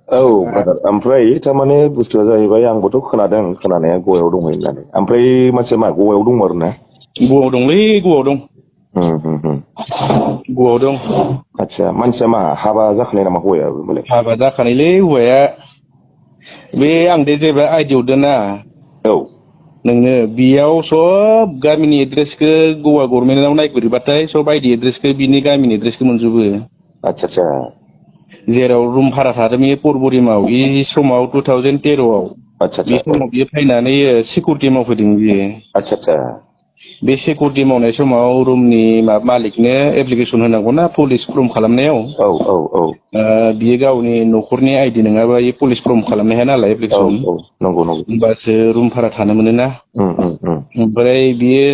औ ओमफ्राय थारमाने बुस्थुआ जाहैबाय आंबोथ' खोनादों खोनानाया गवायाव दंमोन होननानै ओमफ्राय मानसिया मा गवायाव दंमोन आरो ना गवायाव दंलै गवायाव दं गवायाव दं आदसा मानसिया मा हाबा जाखानाय नामा हौवायाबो मालाय हाबा जाखानायलै हौवाया बे आं दे जेब्ला आइडि हरदोंना औ नोंनो बेयाव सब गामिनि एड्रेसखौ गवा गभर्नमेन्टआव नायगिरबाथाय सब आइडि एड्रेसखौ बिनि गामिनि एड्रेसखौ मोनजोबो आदसा जेराव रुम भारा थादों बे परबरिमाव बे समाव 2013 बे समाव बियो फैनानै सिकिउरिटि मावफैदों बियो आदसा बे सिकिउरिटि मावनाय समाव रुमनि मालिकनो एप्लिकेसन होनांगौना पुलिस फर्म खालामनायाव औ बियो गावनि न'खरनि आइडि नङाबा बे पुलिस फर्म खालामनो हाया नालाय एप्लिकेसन नंगौ होमबासो रुम भारा थानो मोनोना ओमफ्राय बियो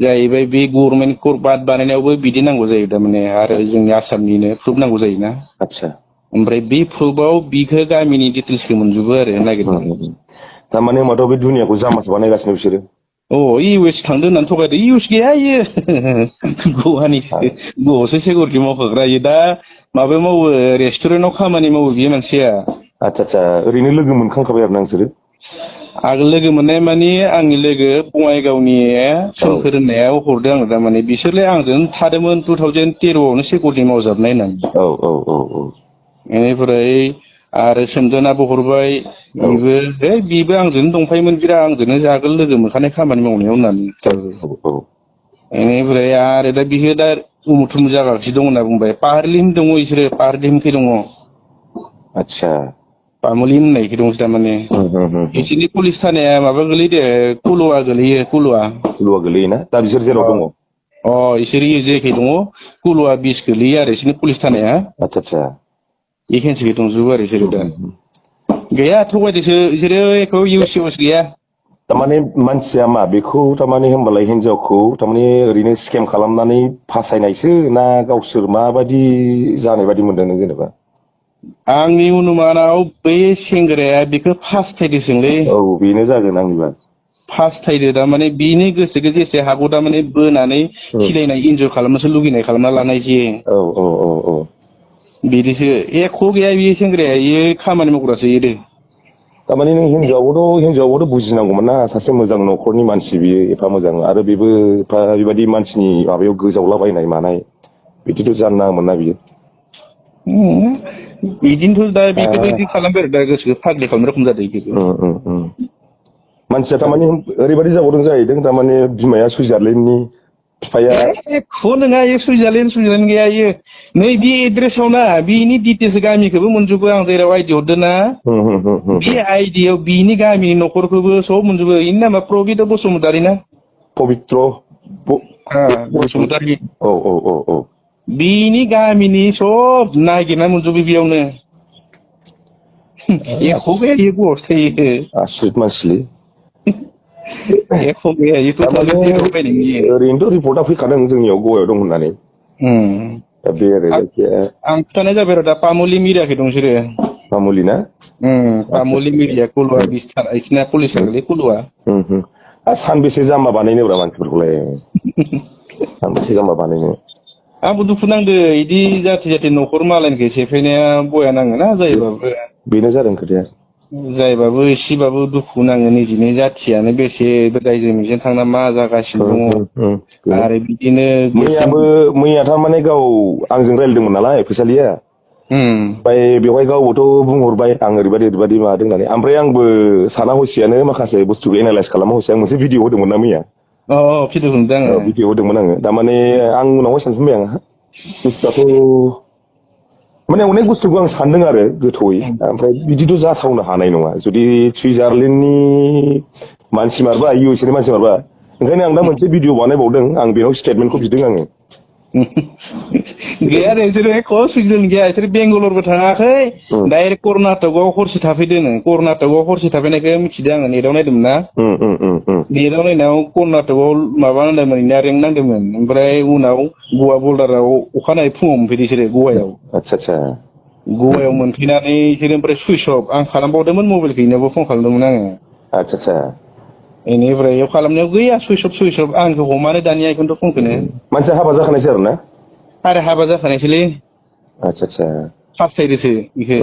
जाहैबाय बे गभर्नमेन्ट कर्ट बाद बानायनायावबो बिदि नांगौ जायो थारमाने आरो जोंनि आसामनिनो प्रुफ नांगौ जायोना आदसा ओमफ्राय बे प्रुफआव बिखौ गामिनि डिटेल्सखौ मोनजोबो आरो नागिरनानै थारमाने होनबाथ' बे दुनियाखौ जामासो बानायगासिनो बिसोरो इउ एस थांदों होननानै थगायदो इउ एस गैया इयो गवासो सिकिउरिटि मावखाग्रा इयो दा माबायाव मावो रेस्टुरेन्टआव खामानि मावो बियो मानसिया आदसा ओरैनो लोगो मोनखांखाबाय आरो ना नोंसोरो आगोल लोगो मोननाय मानि आंनि लोगो बङाइगावनि सोमखोर होननाया हरदों आङो थारमाने बिसोरलाय आंजों थादोंमोन 2013आवनो सिकिउरिटि मावजाबनाय होननानै बेनिफ्राय आरो सोमदोनाबो हरबाय बिबो आंजोंनो दंफायोमोन बिराद आंजोंनो आगोल लोगो मोनखानाय खामानि मावनायाव होननानै बेनिफ्राय आरो दा बियो दा उमुक थुमुक जागासिनो दं होनना बुंबाय पाहारलिम दङ बिसोरो पाहारलिमखै दङ आदसा पामुलि होननायखै दंसो थारमाने बिसोरनि पुलिस थानाया माबा गोलैदो कुलुवा गोलैयो कुलुवा गोलैयोना दा बिसोर जेराव दङ इसोर जेखै दङ कुलुवा 20 गोलैयो आरो बिसोरनि पुलिस थानाया आदसा बेखेन्सिखै दंजोबो आरो बिसोरो दा गैया थगायदोसो बिसोरो एख' इउस गैया थारमाने मानसिया मा बेखौ थारमाने होनबालाय हिनजावखौ थारमाने ओरैनो स्केम खालामनानै फासायनायसो ना गावसोर माबायदि जानाय बायदि मोनदों नों जेनेबा आंनि अनुमानाव बै सेंग्राया बेखौ फास्थायदोसोंलै बेनो जागोन आंनिबा फास्थायदो थारमाने बिनि गोसोखौ जेसे हागौ थारमाने बोनानै खिलायनाय इन्जय खालामनोसो लुगैनाय खालामना लानाय जे बिदिसो एख' गैया बे सेंग्राया इयो खामानि मावग्रासो इयो दे थारमाने नों हिनजावाबोथ' बुजिनांगौमोन ना सासे मोजां न'खरनि मानसि बियो एफा मोजां आरो बेबो एफा बेबायदि मानसिनि माबायाव गोजावलाबायनाय मानाय बिदिथ' जानो नाङामोन ना बियो बिदिनोथ' दा बेखौ बिदि खालामबाय आरो दा गोसोखौ फाग्लि खालामनाय रखम जादों मानसिया थारमाने ओरैबायदि जाबावदों जाहैदों थारमाने बिमाया सुइजारलेण्डनि बिफाया एख' नङा इयो सुइजारलेण्ड गैया इयो नै बे एड्रेसाव ना बिनि डिटेल्स गामिखौबो मोनजोबो आं जेराव आइडि हरदों ना बे आइडियाव बिनि गामिनि न'खरखौबो सब मोनजोबो इनि नामा प्रबित्र बसुमतारि ना पबित्र बसुमतारि औ बिनि गामिनि सब नागिरना मोनजोबो बेयावनो एख' गैया इयो गवासो थायो आसरित मानसिलै एख' गैया ओरैनोथ' रिपर्टआ फैखादों जोंनियाव गवायाव दं होननानै बे आरो आं खिथानाय जाबाय आरो दा पामुलि मिरियाखै दं बिसोरो पामुलि ना पामुलि मिरिया कुलुवा बिसिना पुलिस गोलै कुलुवा सानबेसे जाम्बा बानायनोब्रा मानसिफोरखौलाय सानबेसे जाम्बा बानायनो आंबो दुखु नांदो इदि जाथि न'खर मालायनिखौ सेफायनाया बया नाङोना जायोबाबो बेनो जादों खोथाया जायबाबो एसेबाबो दुखु नाङो निजिनि जाथियानो बेसे रायजो मिजों थांना मा जागासिनो दङ आरो बिदिनो मैया थारमाने गाव आंजों रायज्लायदोंमोन नालाय फैसालिया ओमफ्राय बेवहाय गावबोथ' बुंहरबाय आं ओरैबायदि माबादों होननानै ओमफ्राय आंबो साना हसियानो माखासे बुस्थुखौ एनालाइस खालामा हसिया आं मोनसे भिडिअ होदोंमोन ना मैया भिडिअ होदोंमोन आङो थारमाने आं उनावहाय सानफिनबाय आं बुस्थुआथ' माने अनेक बुस्थुखौ आं सानदों आरो गोथौयै ओमफ्राय बिदिथ' जाथावनो हानाय नङा जुदि सुइजारलेण्डनि मानसि मारबा इउ एस नि मानसि मारबा ओंखायनो आं दा मोनसे भिडिअ बानायबावदों आं बेनाव स्टेटमेन्टखौ बिदों आङो गैया बिसोरो एख' सुइजारलेण्ड गैया बिसोर बेंगालरबो थाङाखै डाइरेक्ट कर्नाटकआव हरसे थाफैदों कर्नाटकआव हरसे थाफैनायखौ मिथिदों आङो नेटआव नायदोंमोन ना नेटआव नायनायाव कर्नाटकआव माबा नांदोंमोन रेंक नांदोंमोन ओमफ्राय उनाव गवा बर्डाराव अखानायै फुङाव मोनफैदों बिसोरो गवायाव गवायाव मोनफैनानै बिसोरो ओमफ्राय सुइस अफ आं खालामबावदोंमोन मबाइलखौ इनावबो फन खालामदोंमोन आङो बेनिफ्राय बेयाव खालामनायाव गैया सुइस अफ आंखौ हमानो दानिया बेखौनोथ' फनखौनो मानसिया हाबा जाखानायसै आरो ना आरो हाबा जाखानायसोलै आतसा आतसा फास्थायदोसो इखो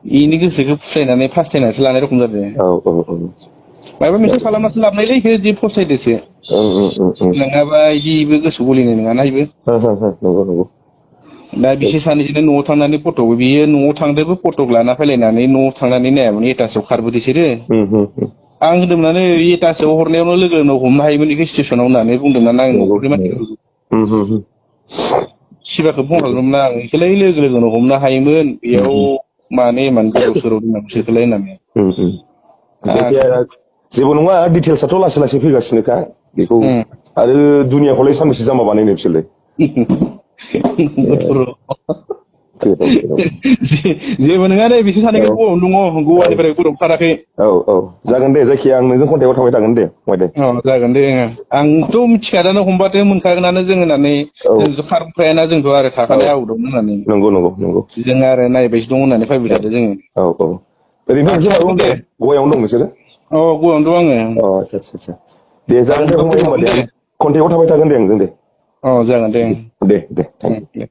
इनि गोसोखौ फुस्लायनानै फास्थायनासो लानाय रखम जादों माबा मोनसे खालामनासो लाबनायलै इखो जि फस्थायदोसो नङाबा इदिबो गोसो गलिनाय नङाना इबो नंगौ नंगौ दा बिसोर सानैजोंनो न'आव थांनानै फटक बियो न'आव थांदोबो फटक लाना फैलायनानै न'आव थांनानै नायामोन एटासआव खारबोदोसोरो आं होनदोंमोन एटासआव हरनायावनो लोगोनाव हमनो हायोमोन बेखौ स्टेसनाव होननानै बुंदोंमोन आं न'खरनि मानसिफोरखौ सिबाखौ फन खालामदोंमोन आं बेखौलाय लोगोनो हमनो हायोमोन बेयाव मानो इमान गोदाव सोराव दोननांगौ बिसोरखौलाय होननानै जायखिया जेबो नङा डिटेल्सआथ' लासै लासै फैगासिनोखा बेखौ आरो दुनियाखौलाय सानबेसे जाम्बा बानायनो बिसोरलाय जेबो नङा दे बिसोर सानैखौ गवायावनो दङ गवानिफ्राय बरफ खाराखै जागोन दे जायखिया आं नोंजों कन्टेक्टआव थाबाय थागोन दे जागोन दे आंथ' मिथिखादानो हमबाथो मोनखागोनानो जों होननानै जोंथ' खारबोखायाना जोंथ' आरो थाखानाय आउटआव होननानै नंगौ नंगौ नंगौ जों आरो नायबायसो दं होननानै फैबाय थादो जोङो ओरैनो नोंसोर दे गवायावनो दं नोंसोरो गवायावनो दं आङो आतसा दे जागोन दे फंबाय होनबा दे कन्टेक्टआव थाबाय थागोन दे आंजों दे जागोन दे दे थेंक इउ